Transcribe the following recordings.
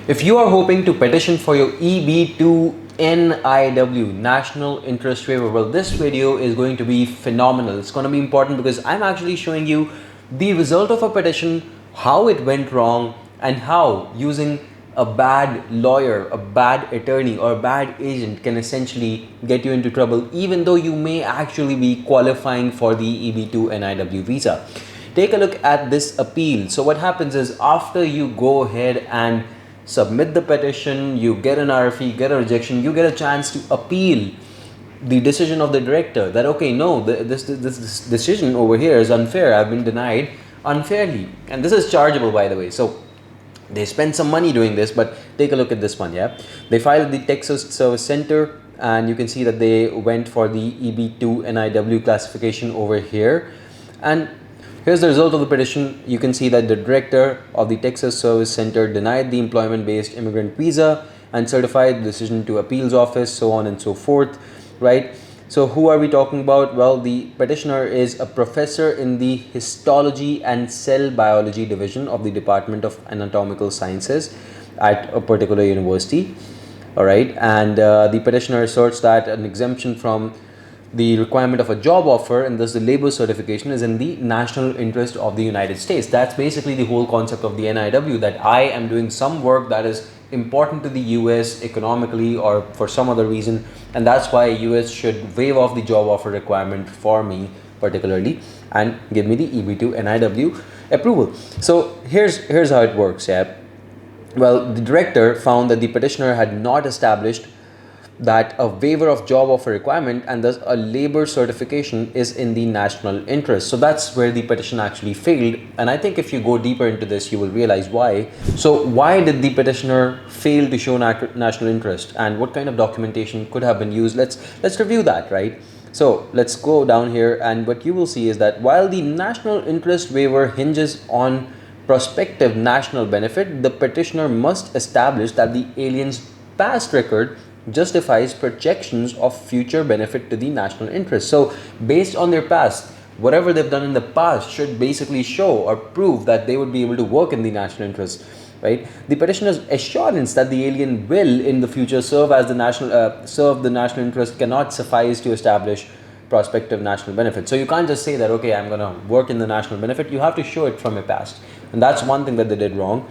If you are hoping to petition for your EB2 NIW, National Interest Waiver, well, this video is going to be phenomenal. It's going to be important because I'm actually showing you the result of a petition, how it went wrong, and how using a bad lawyer, a bad attorney, or a bad agent can essentially get you into trouble, even though you may actually be qualifying for the EB2 NIW visa. Take a look at this appeal. So what happens is, after you go ahead and submit the petition, you get an RFE, get a rejection, you get a chance to appeal the decision of the director that, okay, no, this decision over here is unfair, I've been denied unfairly, and this is chargeable, by the way. So they spend some money doing this, but take a look at this one. Yeah, they filed the Texas Service Center, and you can see that they went for the EB2 NIW classification over here, and here's the result of the petition. You can see that the director of the Texas Service Center denied the employment-based immigrant visa and certified the decision to appeals office, so on and so forth, right? So who are we talking about? Well, the petitioner is a professor in the histology and cell biology division of the Department of Anatomical Sciences at a particular university, all right? And the petitioner asserts that an exemption from the requirement of a job offer and thus the labor certification is in the national interest of the United States. That's basically the whole concept of the NIW, that I am doing some work that is important to the US economically or for some other reason, and that's why US should waive off the job offer requirement for me particularly and give me the EB2 NIW approval. So here's how it works. Yeah, well, the director found that the petitioner had not established that a waiver of job offer requirement and thus a labor certification is in the national interest. So that's where the petition actually failed, and I think if you go deeper into this you will realize why. So why did the petitioner fail to show national interest, and what kind of documentation could have been used? Let's review that, right? So let's go down here, and what you will see is that while the national interest waiver hinges on prospective national benefit, the petitioner must establish that the alien's past record justifies projections of future benefit to the national interest. So based on their past, whatever they've done in the past should basically show or prove that they would be able to work in the national interest, right? The petitioner's assurance that the alien will in the future serve the national interest cannot suffice to establish prospective national benefit. So you can't just say that, okay, I'm going to work in the national benefit. You have to show it from your past, and that's one thing that they did wrong.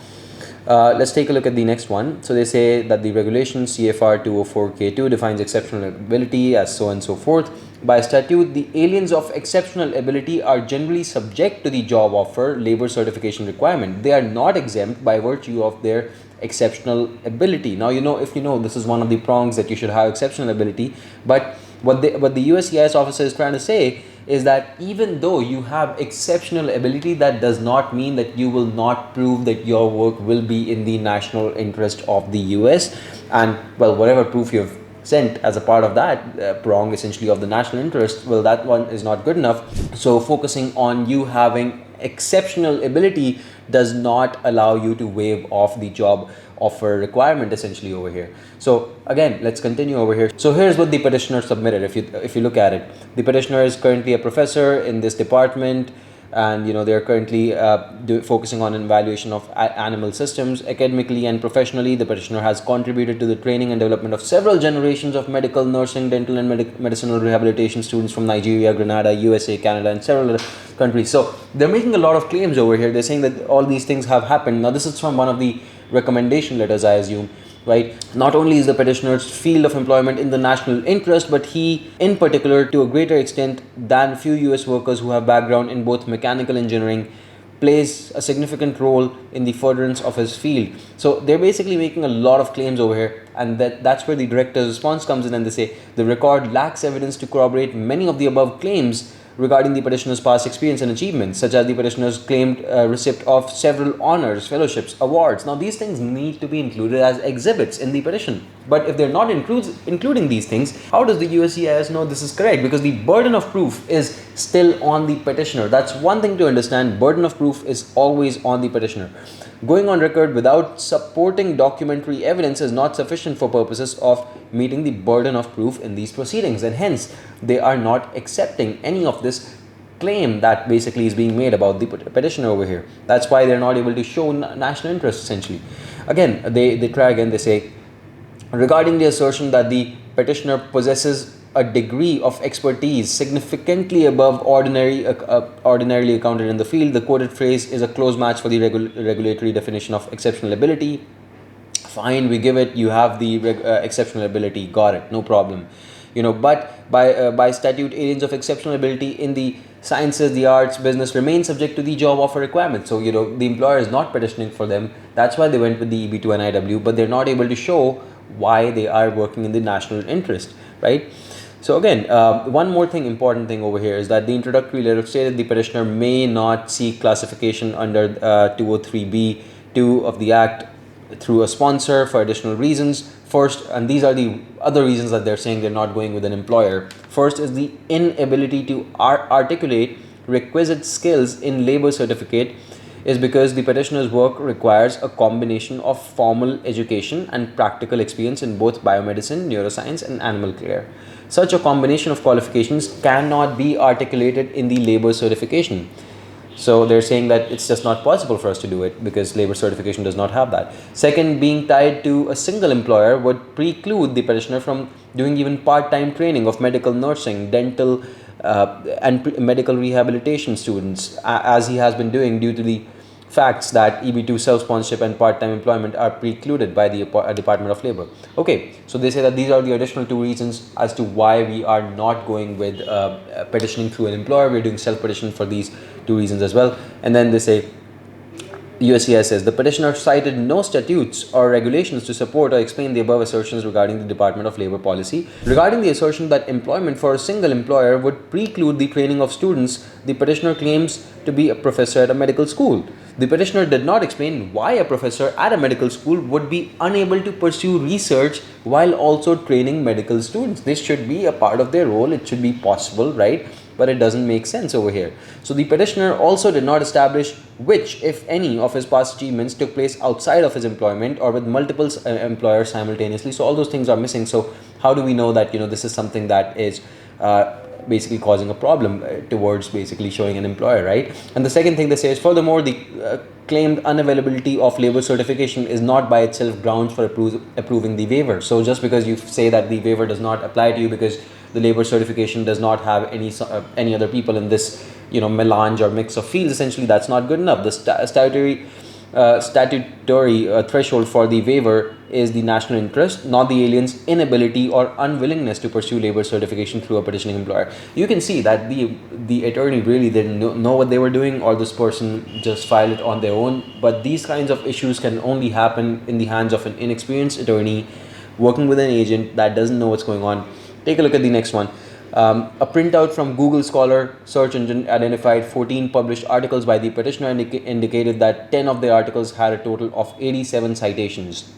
Let's take a look at the next one. So they say that the regulation CFR 204K2 defines exceptional ability as so and so forth. By statute, the aliens of exceptional ability are generally subject to the job offer labor certification requirement. They are not exempt by virtue of their exceptional ability. Now, if you know, this is one of the prongs that you should have exceptional ability, but what the USCIS officer is trying to say is that even though you have exceptional ability, that does not mean that you will not prove that your work will be in the national interest of the US. And well, whatever proof you've sent as a part of that prong essentially of the national interest, well, that one is not good enough. So focusing on you having exceptional ability does not allow you to waive off the job offer requirement essentially over here. So again, let's continue over here. So here's what the petitioner submitted. If you look at it, the petitioner is currently a professor in this department, and they're currently focusing on an evaluation of animal systems. Academically and professionally, the petitioner has contributed to the training and development of several generations of medical, nursing, dental, and medicinal rehabilitation students from Nigeria, Grenada, USA, Canada, and several other countries. So they're making a lot of claims over here. They're saying that all these things have happened. Now, this is from one of the recommendation letters, I assume, right? Not only is the petitioner's field of employment in the national interest, but he, in particular, to a greater extent than few US workers who have background in both mechanical engineering, plays a significant role in the furtherance of his field. So they're basically making a lot of claims over here, and that's where the director's response comes in, and they say the record lacks evidence to corroborate many of the above claims regarding the petitioner's past experience and achievements, such as the petitioner's claimed receipt of several honors, fellowships, awards. Now, these things need to be included as exhibits in the petition. But if they're not including these things, how does the USCIS know this is correct? Because the burden of proof is still on the petitioner. That's one thing to understand. Burden of proof is always on the petitioner. Going on record without supporting documentary evidence is not sufficient for purposes of meeting the burden of proof in these proceedings, and hence they are not accepting any of this claim that basically is being made about the petitioner over here. That's why they're not able to show national interest essentially. Again, they try again. They say, regarding the assertion that the petitioner possesses a degree of expertise significantly above ordinarily accounted in the field, the quoted phrase is a close match for the regulatory definition of exceptional ability. Fine, we give it. You have the exceptional ability. Got it. No problem. But by statute, aliens of exceptional ability in the sciences, the arts, business remain subject to the job offer requirement. So the employer is not petitioning for them. That's why they went with the EB2 NIW, but they're not able to show why they are working in the national interest, right? So again, one more thing, important thing over here is that the introductory letter stated the petitioner may not seek classification under 203(b)(2) of the Act through a sponsor for additional reasons. First, and these are the other reasons that they're saying they're not going with an employer. First is the inability to articulate requisite skills in labor certificate is because the petitioner's work requires a combination of formal education and practical experience in both biomedicine, neuroscience, and animal care. Such a combination of qualifications cannot be articulated in the labor certification. So they're saying that it's just not possible for us to do it because labor certification does not have that. Second, being tied to a single employer would preclude the petitioner from doing even part-time training of medical nursing, dental, and medical rehabilitation students, as he has been doing due to the facts that EB2 self-sponsorship and part-time employment are precluded by the Department of Labor. Okay, so they say that these are the additional two reasons as to why we are not going with petitioning through an employer. We're doing self-petition for these two reasons as well. And then they say, USCIS says, the petitioner cited no statutes or regulations to support or explain the above assertions regarding the Department of Labor policy. Regarding the assertion that employment for a single employer would preclude the training of students, the petitioner claims to be a professor at a medical school. The petitioner did not explain why a professor at a medical school would be unable to pursue research while also training medical students. This should be a part of their role. It should be possible, right? But it doesn't make sense over here. So the petitioner also did not establish which, if any, of his past achievements took place outside of his employment or with multiple employers simultaneously. So all those things are missing. So how do we know that this is something that is basically causing a problem towards basically showing an employer, right? And the second thing they say is, furthermore, the claimed unavailability of labor certification is not by itself grounds for approving the waiver. So just because you say that the waiver does not apply to you because the labor certification does not have any other people in this melange or mix of fields, essentially that's not good enough. The statutory threshold for the waiver is the national interest, not the alien's inability or unwillingness to pursue labor certification through a petitioning employer. You can see that the attorney really didn't know what they were doing, or this person just filed it on their own. But these kinds of issues can only happen in the hands of an inexperienced attorney working with an agent that doesn't know what's going on. Take a look at the next one. A printout from Google Scholar search engine identified 14 published articles by the petitioner and indicated that 10 of the articles had a total of 87 citations.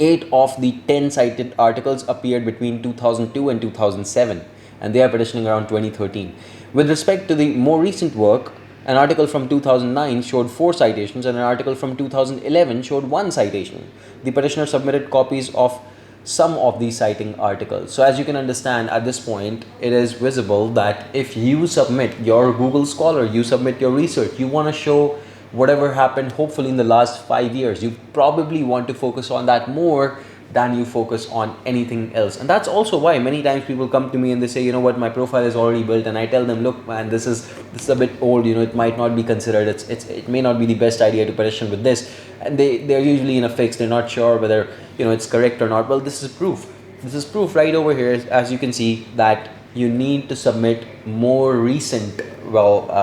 8 of the 10 cited articles appeared between 2002 and 2007, and they are petitioning around 2013. With respect to the more recent work, an article from 2009 showed 4 citations and an article from 2011 showed 1 citation. The petitioner submitted copies of some of these citing articles. So as you can understand, at this point, it is visible that if you submit your Google Scholar, you submit your research, you want to show whatever happened hopefully in the last 5 years, you probably want to focus on that more than you focus on anything else. And that's also why many times people come to me and they say, what, my profile is already built, and I tell them, look man, this is a bit old, it might not be considered, it may not be the best idea to petition with this, and they're usually in a fix, they're not sure whether it's correct or not. Well, this is proof right over here, as you can see, that you need to submit more recent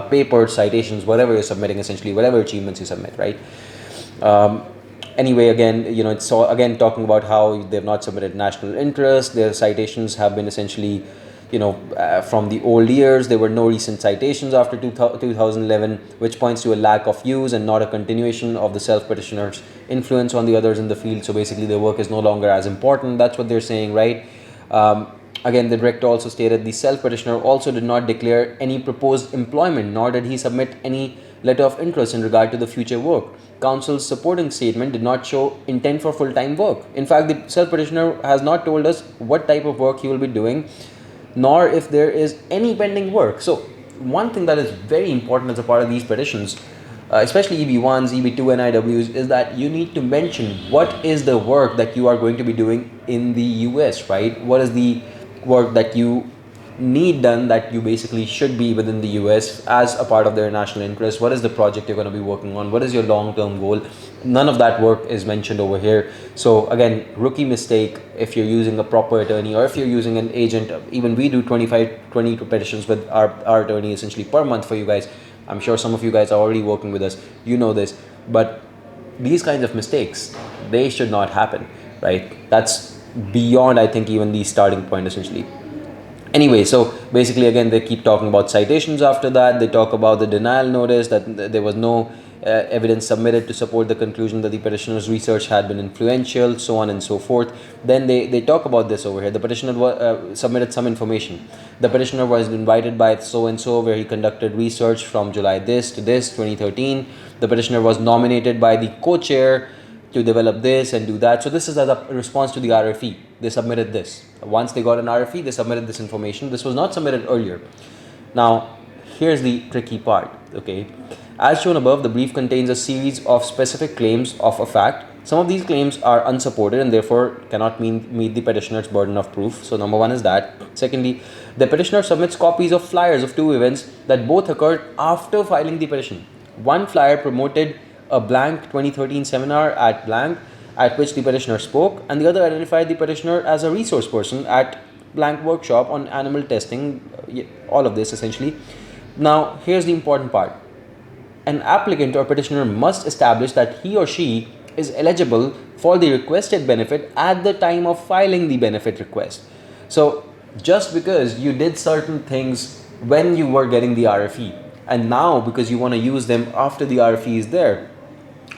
paper citations, whatever you're submitting, essentially whatever achievements you submit, right? Anyway, again, it's again talking about how they've not submitted national interest. Their citations have been essentially, from the old years. There were no recent citations after 2011, which points to a lack of use and not a continuation of the self-petitioner's influence on the others in the field. So basically, their work is no longer as important. That's what they're saying, right? Again, the director also stated the self-petitioner also did not declare any proposed employment, nor did he submit any letter of interest in regard to the future work. Counsel's supporting statement did not show intent for full-time work. In fact, the self-petitioner has not told us what type of work he will be doing, nor if there is any pending work. So one thing that is very important as a part of these petitions, especially EB1s, EB2 NIWs, is that you need to mention what is the work that you are going to be doing in the US, right? What is the work that you need done that you basically should be within the US as a part of their national interest? What is the project you're going to be working on? What is your long-term goal? None of that work is mentioned over here. So again, rookie mistake if you're using a proper attorney, or if you're using an agent. Even we do 22 petitions with our attorney essentially per month for you guys. I'm sure some of you guys are already working with us, you know this, but these kinds of mistakes, they should not happen, right? That's beyond, I think, even the starting point essentially. Anyway, so basically again they keep talking about citations. After that, they talk about the denial notice, that there was no evidence submitted to support the conclusion that the petitioner's research had been influential, so on and so forth. Then they talk about this over here. The petitioner submitted some information. The petitioner was invited by so and so, where he conducted research from July this to this 2013. The petitioner was nominated by the co-chair to develop this and do that. So this is as a response to the RFE. They submitted this. Once they got an RFE, they submitted this information. This was not submitted earlier. Now, here's the tricky part, okay? As shown above, the brief contains a series of specific claims of a fact. Some of these claims are unsupported and therefore cannot meet the petitioner's burden of proof. So number one is that. Secondly, the petitioner submits copies of flyers of two events that both occurred after filing the petition. One flyer promoted a blank 2013 seminar at blank, at which the petitioner spoke, and the other identified the petitioner as a resource person at blank workshop on animal testing, all of this essentially. Now, here's the important part. An applicant or petitioner must establish that he or she is eligible for the requested benefit at the time of filing the benefit request. So, just because you did certain things when you were getting the RFE, and now because you want to use them after the RFE is there,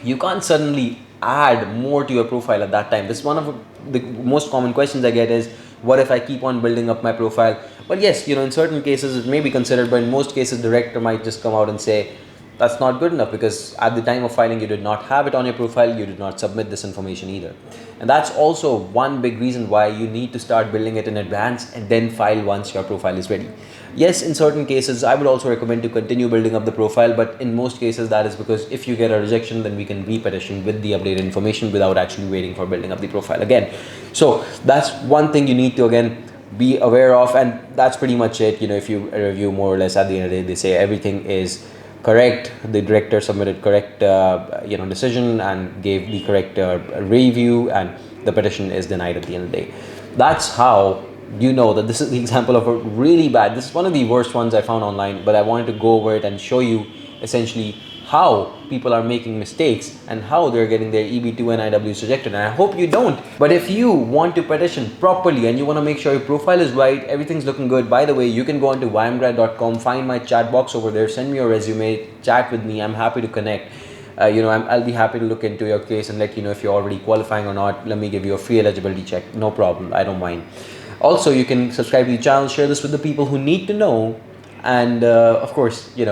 you can't suddenly add more to your profile at that time. This is one of the most common questions I get is, what if I keep on building up my profile? But yes, in certain cases it may be considered, but in most cases director might just come out and say, that's not good enough because at the time of filing you did not have it on your profile, you did not submit this information either. And that's also one big reason why you need to start building it in advance and then file once your profile is ready. Yes, in certain cases I would also recommend to continue building up the profile, but in most cases that is because if you get a rejection, then we can re-petition with the updated information without actually waiting for building up the profile again. So that's one thing you need to again be aware of, and that's pretty much it. If you review more or less at the end of the day, they say everything is correct. The director submitted correct decision and gave the correct review, and the petition is denied at the end of the day. That's how you know that this is the example of a really bad, this is one of the worst ones I found online, but I wanted to go over it and show you essentially how people are making mistakes and how they're getting their EB2 NIWs rejected. And I hope you don't. But if you want to petition properly and you want to make sure your profile is right, everything's looking good, by the way, you can go on to YMGrad.com, find my chat box over there, send me your resume, chat with me. I'm happy to connect. I'll be happy to look into your case and let you know if you're already qualifying or not. Let me give you a free eligibility check. No problem. I don't mind. Also, you can subscribe to the channel, share this with the people who need to know. And of course, you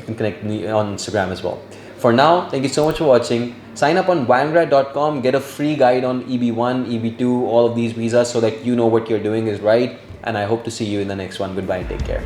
can connect me on Instagram as well. For now, thank you so much for watching. Sign up on YMGrad.com, get a free guide on EB1, EB2, all of these visas so that you know what you're doing is right. And I hope to see you in the next one. Goodbye and take care.